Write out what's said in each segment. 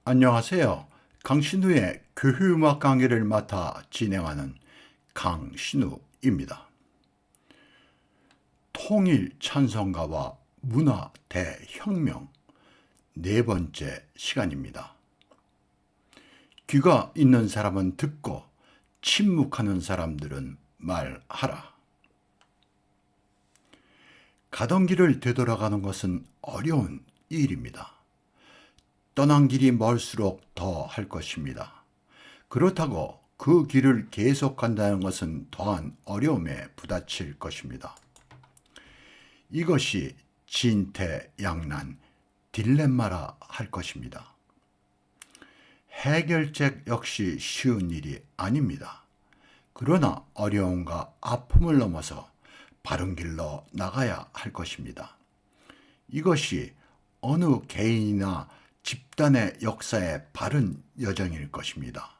안녕하세요. 강신우의 교회음악 강의를 맡아 진행하는 강신우입니다. 통일 찬송가와 문화 대혁명 네 번째 시간입니다. 귀가 있는 사람은 듣고 침묵하는 사람들은 말하라. 가던 길을 되돌아가는 것은 어려운 일입니다. 떠난 길이 멀수록 더 할 것입니다. 그렇다고 그 길을 계속 간다는 것은 더한 어려움에 부딪힐 것입니다. 이것이 진퇴양난 딜레마라 할 것입니다. 해결책 역시 쉬운 일이 아닙니다. 그러나 어려움과 아픔을 넘어서 바른 길로 나가야 할 것입니다. 이것이 어느 개인이나 집단의 역사의 바른 여정일 것입니다.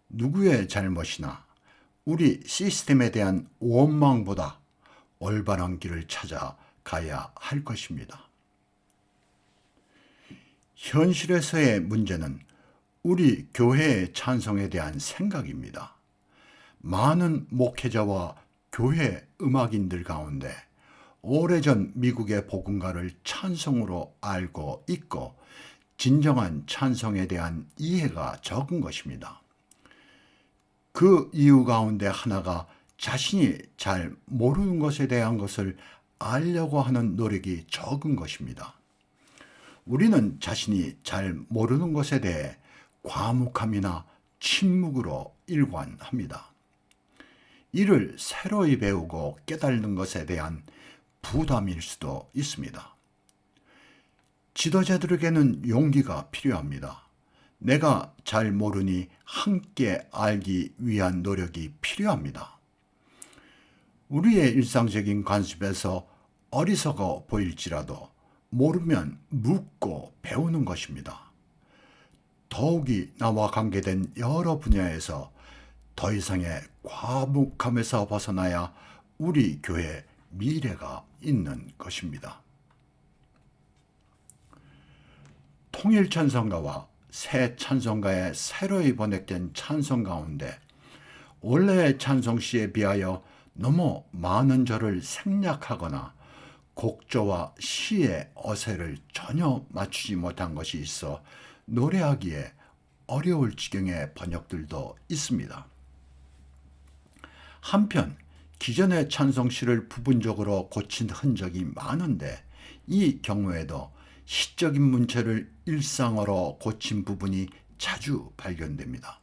누구의 잘못이나 우리 시스템에 대한 원망보다 올바른 길을 찾아 가야 할 것입니다. 현실에서의 문제는 우리 교회의 찬송에 대한 생각입니다. 많은 목회자와 교회 음악인들 가운데 오래전 미국의 복음가를 찬송으로 알고 있고 진정한 찬송에 대한 이해가 적은 것입니다. 그 이유 가운데 하나가 자신이 잘 모르는 것에 대한 것을 알려고 하는 노력이 적은 것입니다. 우리는 자신이 잘 모르는 것에 대해 과묵함이나 침묵으로 일관합니다. 이를 새로이 배우고 깨닫는 것에 대한 부담일 수도 있습니다. 지도자들에게는 용기가 필요합니다. 내가 잘 모르니 함께 알기 위한 노력이 필요합니다. 우리의 일상적인 관습에서 어리석어 보일지라도 모르면 묻고 배우는 것입니다. 더욱이 나와 관계된 여러 분야에서 더 이상의 과묵함에서 벗어나야 우리 교회의 미래가 있는 것입니다. 통일 찬송가와 새 찬송가의 새로이 번역된 찬송 가운데 원래의 찬송시에 비하여 너무 많은 절을 생략하거나 곡조와 시의 어세를 전혀 맞추지 못한 것이 있어 노래하기에 어려울 지경의 번역들도 있습니다. 한편 기존의 찬송시를 부분적으로 고친 흔적이 많은데 이 경우에도 시적인 문체를 일상어로 고친 부분이 자주 발견됩니다.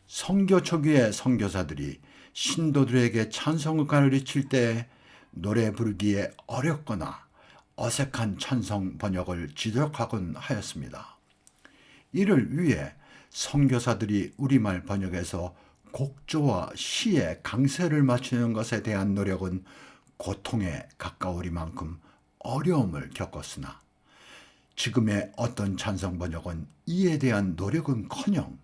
선교 초기의 선교사들이 신도들에게 찬송을 가르칠 때 노래 부르기에 어렵거나 어색한 찬송 번역을 지적하곤 하였습니다. 이를 위해 선교사들이 우리말 번역에서 곡조와 시의 강세를 맞추는 것에 대한 노력은 고통에 가까우리만큼 어려움을 겪었으나 지금의 어떤 찬송 번역은 이에 대한 노력은커녕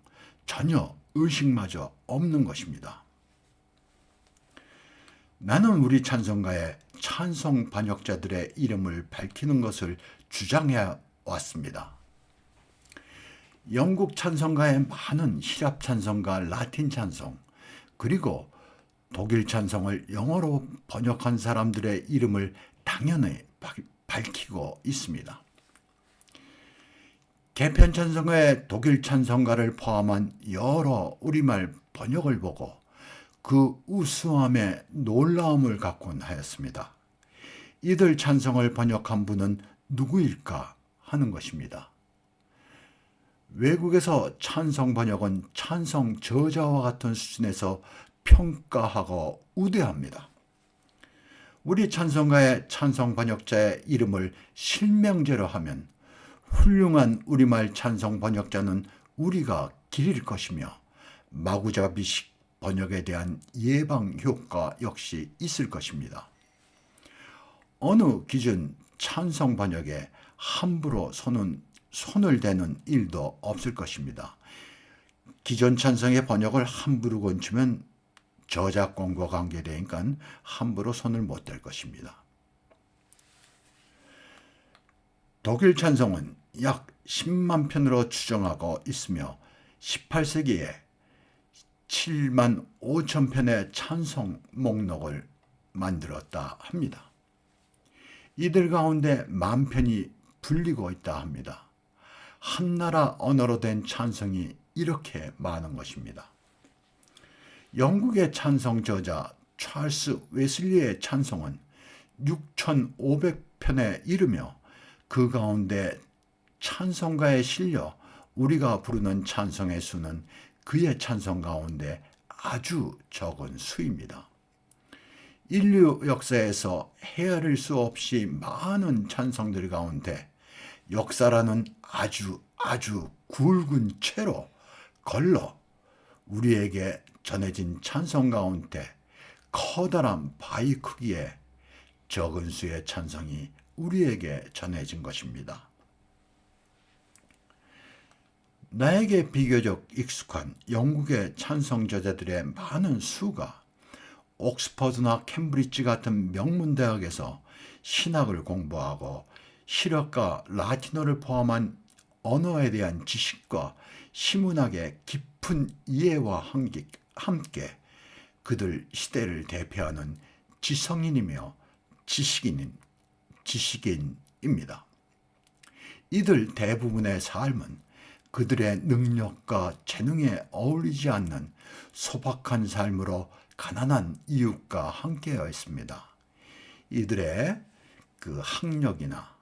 전혀 의식마저 없는 것입니다. 나는 우리 찬송가의 찬송 번역자들의 이름을 밝히는 것을 주장해 왔습니다. 영국 찬송가에 많은 히랍 찬송가, 라틴 찬송, 그리고 독일 찬송을 영어로 번역한 사람들의 이름을 당연히 밝히고 있습니다. 개편 찬송가의 독일 찬송가를 포함한 여러 우리말 번역을 보고 그 우수함에 놀라움을 갖곤 하였습니다. 이들 찬송을 번역한 분은 누구일까 하는 것입니다. 외국에서 찬송 번역은 찬송 저자와 같은 수준에서 평가하고 우대합니다. 우리 찬송가의 찬송 번역자의 이름을 실명제로 하면 훌륭한 우리말 찬송 번역자는 우리가 기릴 것이며 마구잡이식 번역에 대한 예방 효과 역시 있을 것입니다. 어느 기준 찬송 번역에 함부로 손을 대는 일도 없을 것입니다. 기존 찬송의 번역을 함부로 건치면 저작권과 관계되니까 함부로 손을 못 댈 것입니다. 독일 찬송은 약 10만 편으로 추정하고 있으며 18세기에 7만 5천 편의 찬송 목록을 만들었다 합니다. 이들 가운데 10,000편이 불리고 있다 합니다. 한나라 언어로 된 찬송이 이렇게 많은 것입니다. 영국의 찬송 저자 찰스 웨슬리의 찬송은 6,500편에 이르며 그 가운데 찬송가에 실려 우리가 부르는 찬송의 수는 그의 찬송 가운데 아주 적은 수입니다. 인류 역사에서 헤아릴 수 없이 많은 찬송들 가운데 역사라는 아주 굵은 채로 걸러 우리에게 전해진 찬송 가운데 커다란 바위 크기의 적은 수의 찬송이 우리에게 전해진 것입니다. 나에게 비교적 익숙한 영국의 찬송 저자들의 많은 수가 옥스퍼드나 캠브리지 같은 명문 대학에서 신학을 공부하고 실역과 라틴어를 포함한 언어에 대한 지식과 시문학의 깊은 이해와 함께 그들 시대를 대표하는 지성인이며 지식인입니다. 이들 대부분의 삶은 그들의 능력과 재능에 어울리지 않는 소박한 삶으로 가난한 이웃과 함께하여 있습니다. 이들의 그 학력이나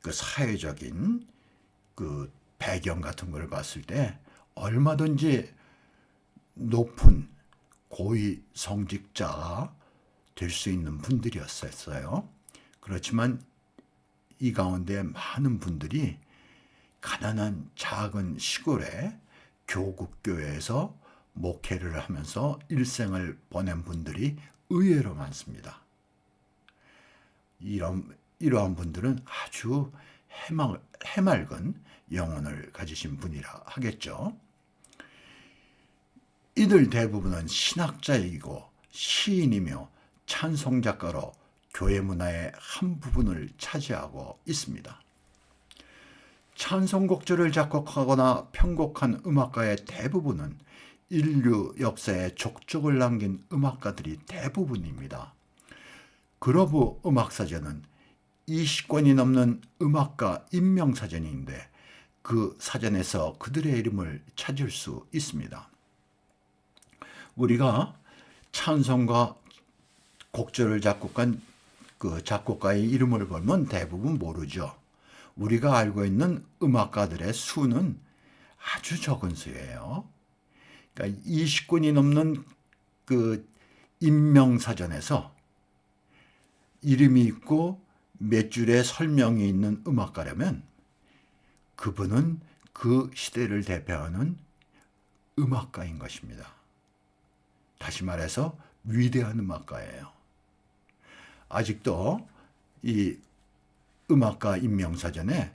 그 사회적인 그 배경 같은 걸 봤을 때 얼마든지 높은 고위 성직자가 될 수 있는 분들이었어요. 그렇지만 이 가운데 많은 분들이 가난한 작은 시골의 교국교회에서 목회를 하면서 일생을 보낸 분들이 의외로 많습니다. 이러한 분들은 아주 해맑은 영혼을 가지신 분이라 하겠죠. 이들 대부분은 신학자이고 시인이며 찬송작가로 교회 문화의 한 부분을 차지하고 있습니다. 찬송곡들을 작곡하거나 편곡한 음악가의 대부분은 인류 역사에 족적을 남긴 음악가들이 대부분입니다. 그로브 음악사전은 20권이 넘는 음악가 인명사전인데 그 사전에서 그들의 이름을 찾을 수 있습니다. 우리가 찬송과 곡절을 작곡한 그 작곡가의 이름을 보면 대부분 모르죠. 우리가 알고 있는 음악가들의 수는 아주 적은 수예요. 그러니까 20권이 넘는 그 인명사전에서 이름이 있고 몇 줄의 설명이 있는 음악가라면 그분은 그 시대를 대표하는 음악가인 것입니다. 다시 말해서 위대한 음악가예요. 아직도 이 음악가 인명사전에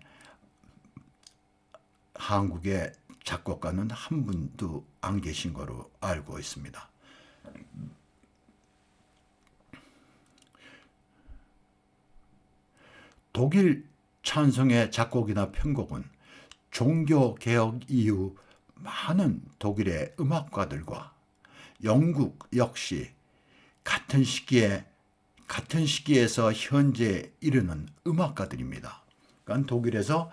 한국의 작곡가는 한 분도 안 계신 거로 알고 있습니다. 독일 찬송의 작곡이나 편곡은 종교개혁 이후 많은 독일의 음악가들과 영국 역시 같은 시기에서 현재에 이르는 음악가들입니다. 그러니까 독일에서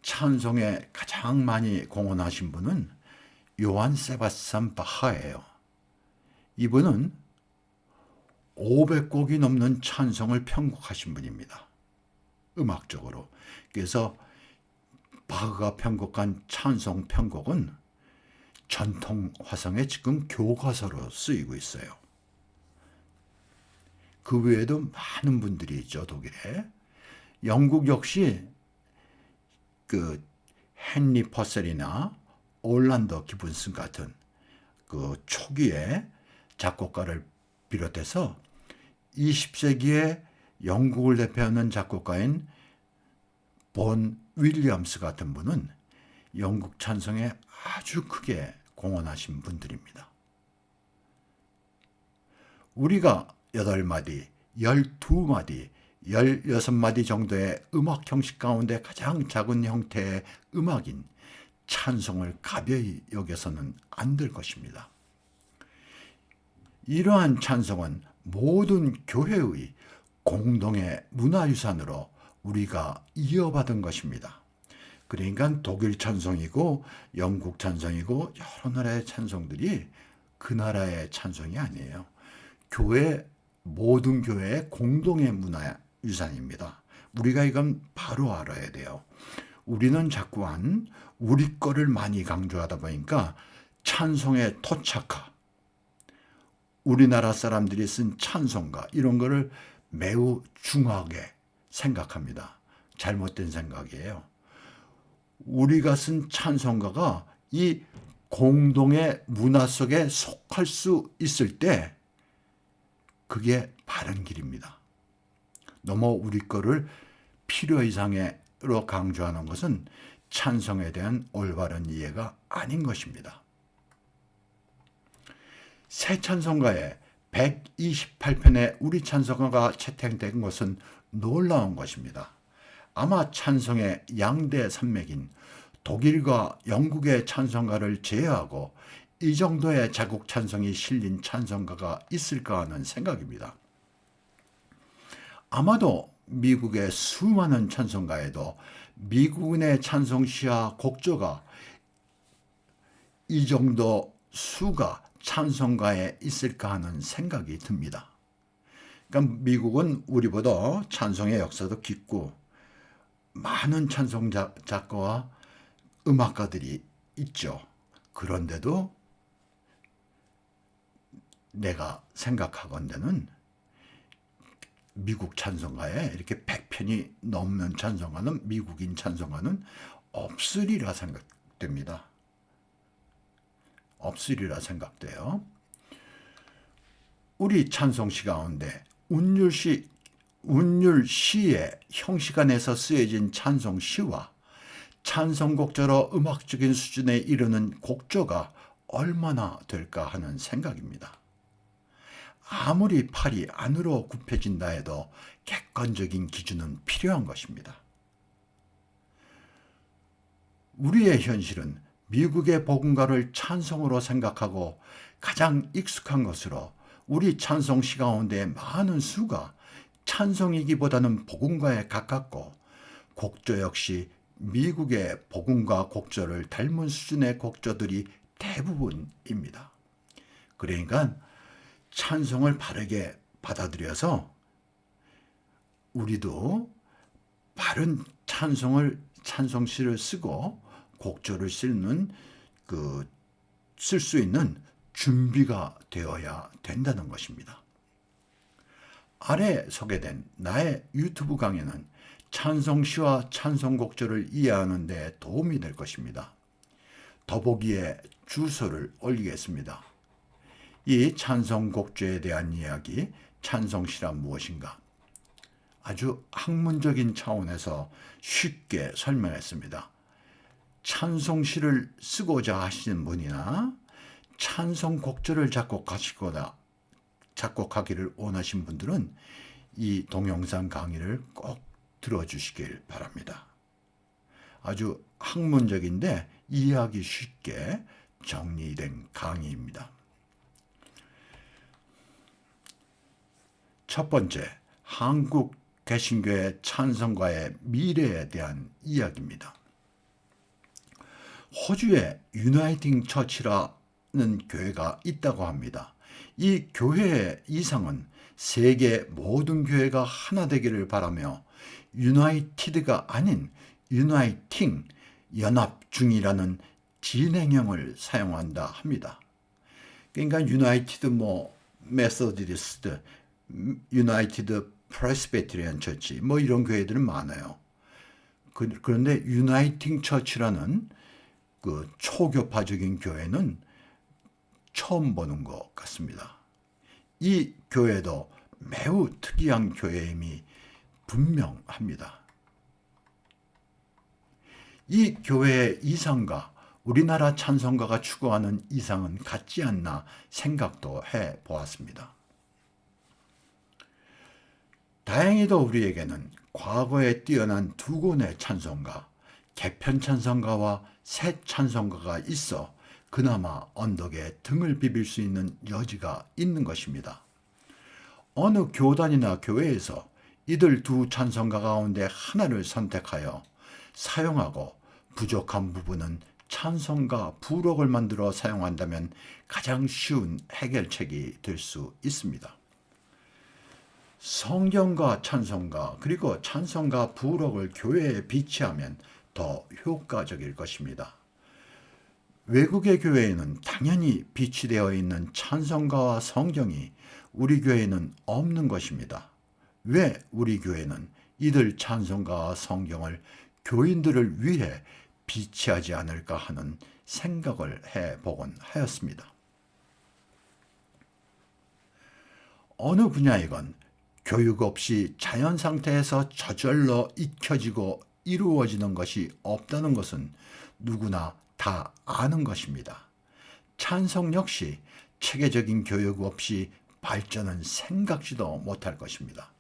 찬송에 가장 많이 공헌하신 분은 요한 세바스찬 바하예요. 이분은 500곡이 넘는 찬송을 편곡하신 분입니다. 음악적으로. 그래서 바흐가 편곡한 찬송 편곡은 전통 화성의 지금 교과서로 쓰이고 있어요. 그 외에도 많은 분들이 있죠, 독일에. 영국 역시 그 헨리 퍼셀이나 올란더 기분슨 같은 그 초기의 작곡가를 비롯해서 20세기에 영국을 대표하는 작곡가인 본 윌리엄스 같은 분은 영국 찬송에 아주 크게 공헌하신 분들입니다. 우리가 8마디, 12마디 16마디 정도의 음악 형식 가운데 가장 작은 형태의 음악인 찬송을 가벼이 여겨서는 안 될 것입니다. 이러한 찬송은 모든 교회의 공동의 문화유산으로 우리가 이어받은 것입니다. 그러니까 독일 찬송이고 영국 찬송이고 여러 나라의 찬송들이 그 나라의 찬송이 아니에요. 모든 교회의 공동의 문화유산입니다. 우리가 이건 바로 알아야 돼요. 우리는 자꾸한 우리 거를 많이 강조하다 보니까 찬송의 토착화, 우리나라 사람들이 쓴 찬송가 이런 거를 매우 중하게 생각합니다. 잘못된 생각이에요. 우리가 쓴 찬송가가 이 공동의 문화 속에 속할 수 있을 때 그게 바른 길입니다. 너무 우리 거를 필요 이상으로 강조하는 것은 찬송에 대한 올바른 이해가 아닌 것입니다. 새 찬송가에 128편의 우리 찬송가가 채택된 것은 놀라운 것입니다. 아마 찬송의 양대 산맥인 독일과 영국의 찬송가를 제외하고 이 정도의 자국 찬송이 실린 찬송가가 있을까 하는 생각입니다. 아마도 미국의 수많은 찬송가에도 미국인의 찬송시와 곡조가 이 정도 수가 찬송가에 있을까 하는 생각이 듭니다. 그러니까 미국은 우리보다 찬송의 역사도 깊고 많은 찬송 작가와 음악가들이 있죠. 그런데도 내가 생각하건대는 미국 찬송가에 이렇게 100편이 넘는 찬송가는 미국인 찬송가는 없으리라 생각됩니다. 없으리라 생각돼요. 우리 찬송시 가운데 운율시의 형식 안에서 쓰여진 찬송시와 찬송곡조로 음악적인 수준에 이르는 곡조가 얼마나 될까 하는 생각입니다. 아무리 팔이 안으로 굽혀진다 해도 객관적인 기준은 필요한 것입니다. 우리의 현실은 미국의 복음가를 찬송으로 생각하고 가장 익숙한 것으로 우리 찬송시 가운데 많은 수가 찬송이기보다는 복음가에 가깝고 곡조 역시 미국의 복음가 곡조를 닮은 수준의 곡조들이 대부분입니다. 그러니까 찬송을 바르게 받아들여서 우리도 바른 찬송시를 쓰고 곡조를 쓸 수 있는 준비가 되어야 된다는 것입니다. 아래 소개된 나의 유튜브 강의는 찬송시와 찬송곡조를 이해하는 데 도움이 될 것입니다. 더보기에 주소를 올리겠습니다. 이 찬송곡조에 대한 이야기, 찬송시란 무엇인가? 아주 학문적인 차원에서 쉽게 설명했습니다. 찬송시를 쓰고자 하시는 분이나 찬송곡조를 작곡하기를 원하신 분들은 이 동영상 강의를 꼭 들어주시길 바랍니다. 아주 학문적인데 이해하기 쉽게 정리된 강의입니다. 첫 번째, 한국 개신교의 찬송가의 미래에 대한 이야기입니다. 호주에 유나이팅 처치라는 교회가 있다고 합니다. 이 교회의 이상은 세계 모든 교회가 하나 되기를 바라며 유나이티드가 아닌 유나이팅, 연합 중이라는 진행형을 사용한다 합니다. 그러니까 유나이티드 메소디스트, 유나이티드 프레스비테리안 처치 이런 교회들은 많아요. 그런데 유나이팅 처치라는 그 초교파적인 교회는 처음 보는 것 같습니다. 이 교회도 매우 특이한 교회임이 분명합니다. 이 교회의 이상과 우리나라 찬송가가 추구하는 이상은 같지 않나 생각도 해보았습니다. 다행히도 우리에게는 과거에 뛰어난 두 권의 찬송가, 개편 찬송가와 새 찬송가가 있어 그나마 언덕에 등을 비빌 수 있는 여지가 있는 것입니다. 어느 교단이나 교회에서 이들 두 찬송가 가운데 하나를 선택하여 사용하고 부족한 부분은 찬송가 부록을 만들어 사용한다면 가장 쉬운 해결책이 될 수 있습니다. 성경과 찬송가 그리고 찬송가 부록을 교회에 비치하면 더 효과적일 것입니다. 외국의 교회에는 당연히 비치되어 있는 찬송가와 성경이 우리 교회에는 없는 것입니다. 왜 우리 교회는 이들 찬송가와 성경을 교인들을 위해 비치하지 않을까 하는 생각을 해보곤 하였습니다. 어느 분야이건 교육 없이 자연 상태에서 저절로 익혀지고 이루어지는 것이 없다는 것은 누구나 다 아는 것입니다. 찬송 역시 체계적인 교육 없이 발전은 생각지도 못할 것입니다.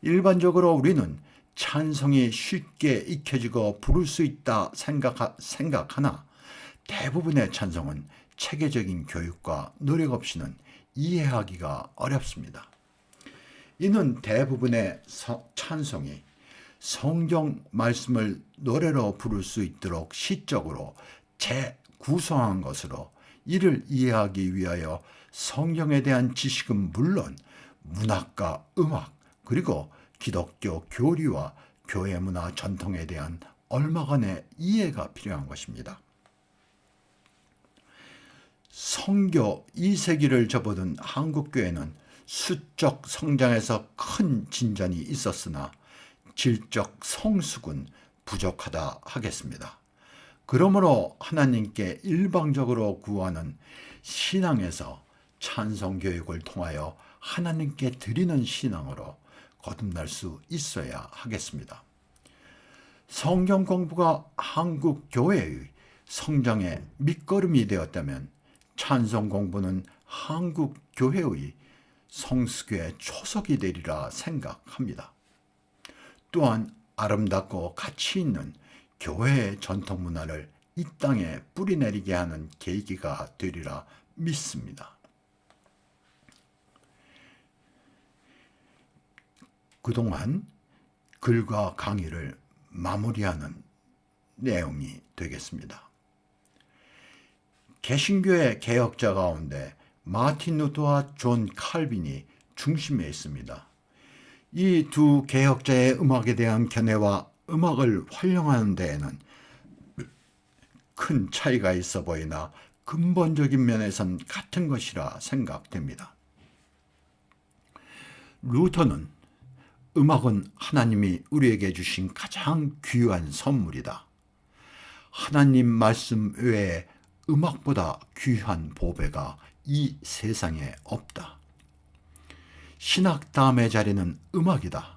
일반적으로 우리는 찬송이 쉽게 익혀지고 부를 수 있다 생각하나 대부분의 찬송은 체계적인 교육과 노력 없이는 이해하기가 어렵습니다. 이는 대부분의 찬송이 성경 말씀을 노래로 부를 수 있도록 시적으로 재구성한 것으로 이를 이해하기 위하여 성경에 대한 지식은 물론 문학과 음악 그리고 기독교 교리와 교회 문화 전통에 대한 얼마간의 이해가 필요한 것입니다. 성교 2세기를 접어든 한국교회는 수적 성장에서 큰 진전이 있었으나 질적 성숙은 부족하다 하겠습니다. 그러므로 하나님께 일방적으로 구하는 신앙에서 찬송 교육을 통하여 하나님께 드리는 신앙으로 거듭날 수 있어야 하겠습니다. 성경 공부가 한국 교회의 성장의 밑거름이 되었다면 찬송 공부는 한국 교회의 성숙의 초석이 되리라 생각합니다. 또한 아름답고 가치 있는 교회의 전통 문화를 이 땅에 뿌리내리게 하는 계기가 되리라 믿습니다. 그동안 글과 강의를 마무리하는 내용이 되겠습니다. 개신교의 개혁자 가운데 마틴 루터와 존 칼빈이 중심에 있습니다. 이 두 개혁자의 음악에 대한 견해와 음악을 활용하는 데에는 큰 차이가 있어 보이나 근본적인 면에선 같은 것이라 생각됩니다. 루터는 음악은 하나님이 우리에게 주신 가장 귀한 선물이다. 하나님 말씀 외에 음악보다 귀한 보배가 이 세상에 없다. 신학 다음의 자리는 음악이다.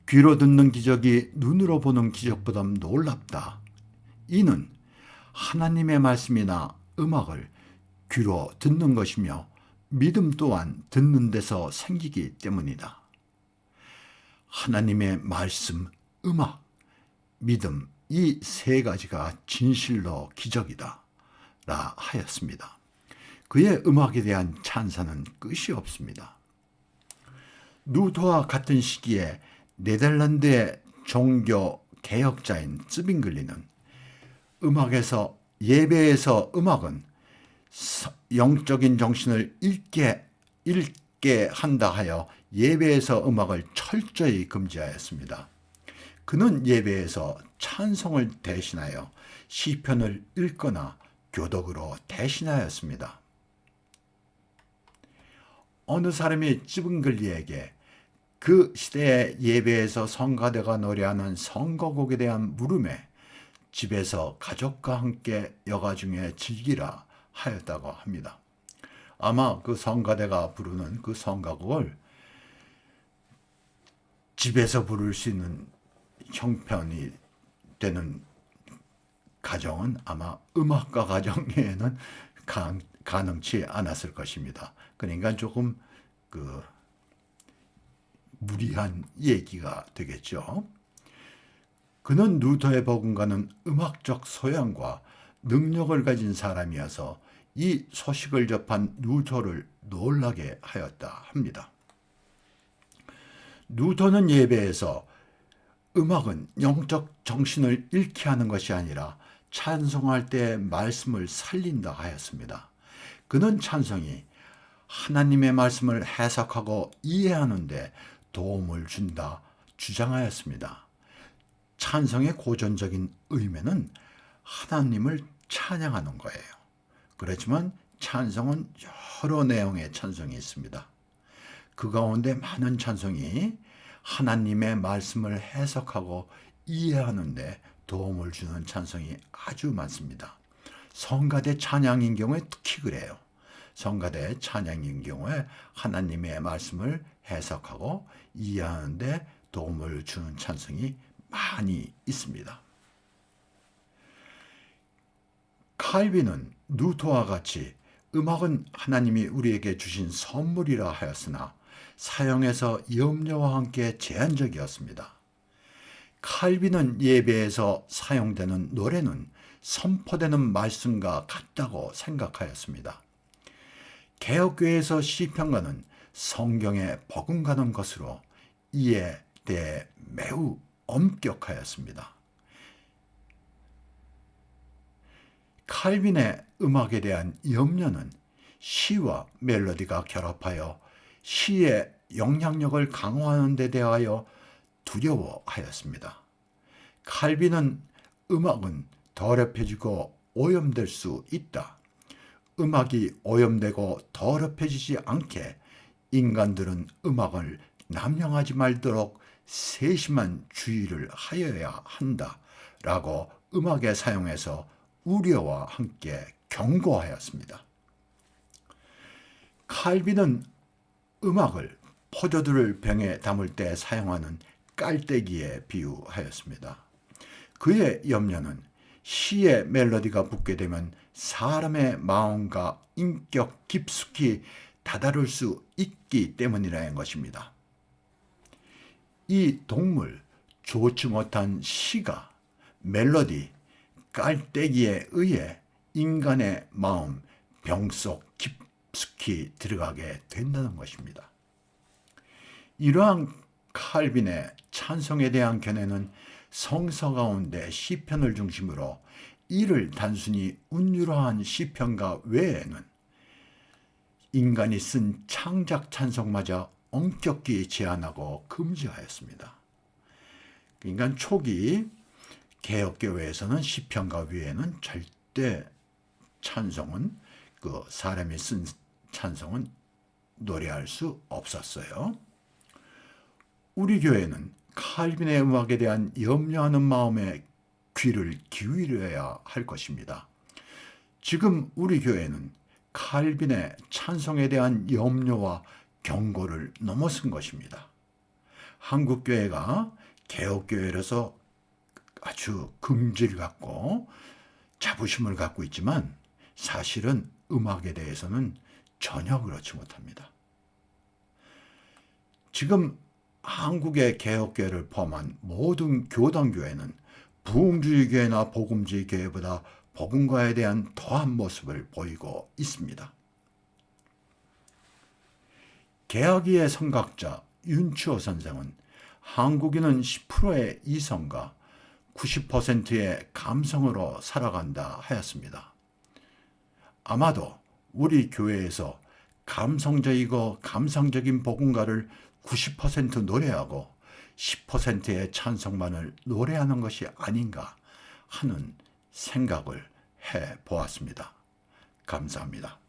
귀로 듣는 기적이 눈으로 보는 기적보다 놀랍다. 이는 하나님의 말씀이나 음악을 귀로 듣는 것이며 믿음 또한 듣는 데서 생기기 때문이다. 하나님의 말씀, 음악, 믿음 이 세 가지가 진실로 기적이다 라 하였습니다. 그의 음악에 대한 찬사는 끝이 없습니다. 루터와 같은 시기에 네덜란드의 종교 개혁자인 츠빙글리는 예배에서 음악은 영적인 정신을 잃게 한다 하여 예배에서 음악을 철저히 금지하였습니다. 그는 예배에서 찬송을 대신하여 시편을 읽거나 교독으로 대신하였습니다. 어느 사람이 찌붕글리에게 그 시대의 예배에서 성가대가 노래하는 선거곡에 대한 물음에 집에서 가족과 함께 여가 중에 즐기라 하였다고 합니다. 아마 그 성가대가 부르는 그 성가곡을 집에서 부를 수 있는 형편이 되는 가정은 아마 음악가 가정에는 가능치 않았을 것입니다. 그러니까 조금 무리한 얘기가 되겠죠. 그는 루터의 버금가는 음악적 소양과 능력을 가진 사람이어서 이 소식을 접한 루터를 놀라게 하였다 합니다. 루터는 예배에서 음악은 영적 정신을 잃게 하는 것이 아니라 찬송할 때 말씀을 살린다 하였습니다. 그는 찬송이 하나님의 말씀을 해석하고 이해하는 데 도움을 준다 주장하였습니다. 찬송의 고전적인 의미는 하나님을 찬양하는 거예요. 그렇지만 찬송은 여러 내용의 찬송이 있습니다. 그 가운데 많은 찬송이 하나님의 말씀을 해석하고 이해하는 데 도움을 주는 찬송이 아주 많습니다. 성가대 찬양인 경우에 특히 그래요. 성가대 찬양인 경우에 하나님의 말씀을 해석하고 이해하는 데 도움을 주는 찬송이 많이 있습니다. 칼빈은 루터와 같이 음악은 하나님이 우리에게 주신 선물이라 하였으나 사용에서 염려와 함께 제한적이었습니다. 칼빈은 예배에서 사용되는 노래는 선포되는 말씀과 같다고 생각하였습니다. 개혁교회에서 시편가는 성경에 버금가는 것으로 이에 대해 매우 엄격하였습니다. 칼빈의 음악에 대한 염려는 시와 멜로디가 결합하여 시의 영향력을 강화하는 데 대하여 두려워하였습니다. 칼빈은 음악은 더럽혀지고 오염될 수 있다. 음악이 오염되고 더럽혀지지 않게 인간들은 음악을 남용하지 말도록 세심한 주의를 하여야 한다. 라고 음악의 사용에서 우려와 함께 경고하였습니다. 칼빈은 음악을 포도주를 병에 담을 때 사용하는 깔때기에 비유하였습니다. 그의 염려는 시의 멜로디가 붙게 되면 사람의 마음과 인격 깊숙이 다다를 수 있기 때문이라는 것입니다. 이 동물, 좋지 못한 시가 멜로디, 깔때기에 의해 인간의 마음, 병 속 깊숙이 들어가게 된다는 것입니다. 이러한 칼빈의 찬송에 대한 견해는 성서 가운데 시편을 중심으로 이를 단순히 운율화한 시편가 외에는 인간이 쓴 창작 찬송마저 엄격히 제한하고 금지하였습니다. 인간 초기 개혁교회에서는 시편가 외에는 절대 찬송은 사람이 쓴 찬송은 노래할 수 없었어요. 우리 교회는 칼빈의 음악에 대한 염려하는 마음에 귀를 기울여야 할 것입니다. 지금 우리 교회는 칼빈의 찬송에 대한 염려와 경고를 넘어선 것입니다. 한국교회가 개혁교회라서 아주 긍지를 갖고 자부심을 갖고 있지만 사실은 음악에 대해서는 전혀 그렇지 못합니다. 지금 한국의 개혁교회를 포함한 모든 교단교회는 부흥주의 교회나 복음주의 교회보다 복음과에 대한 더한 모습을 보이고 있습니다. 개혁이의 선각자 윤치호 선생은 한국인은 10%의 이성과 90%의 감성으로 살아간다 하였습니다. 아마도 우리 교회에서 감성적이고 감상적인 복음가를 90% 노래하고 10%의 찬송만을 노래하는 것이 아닌가 하는 생각을 해 보았습니다. 감사합니다.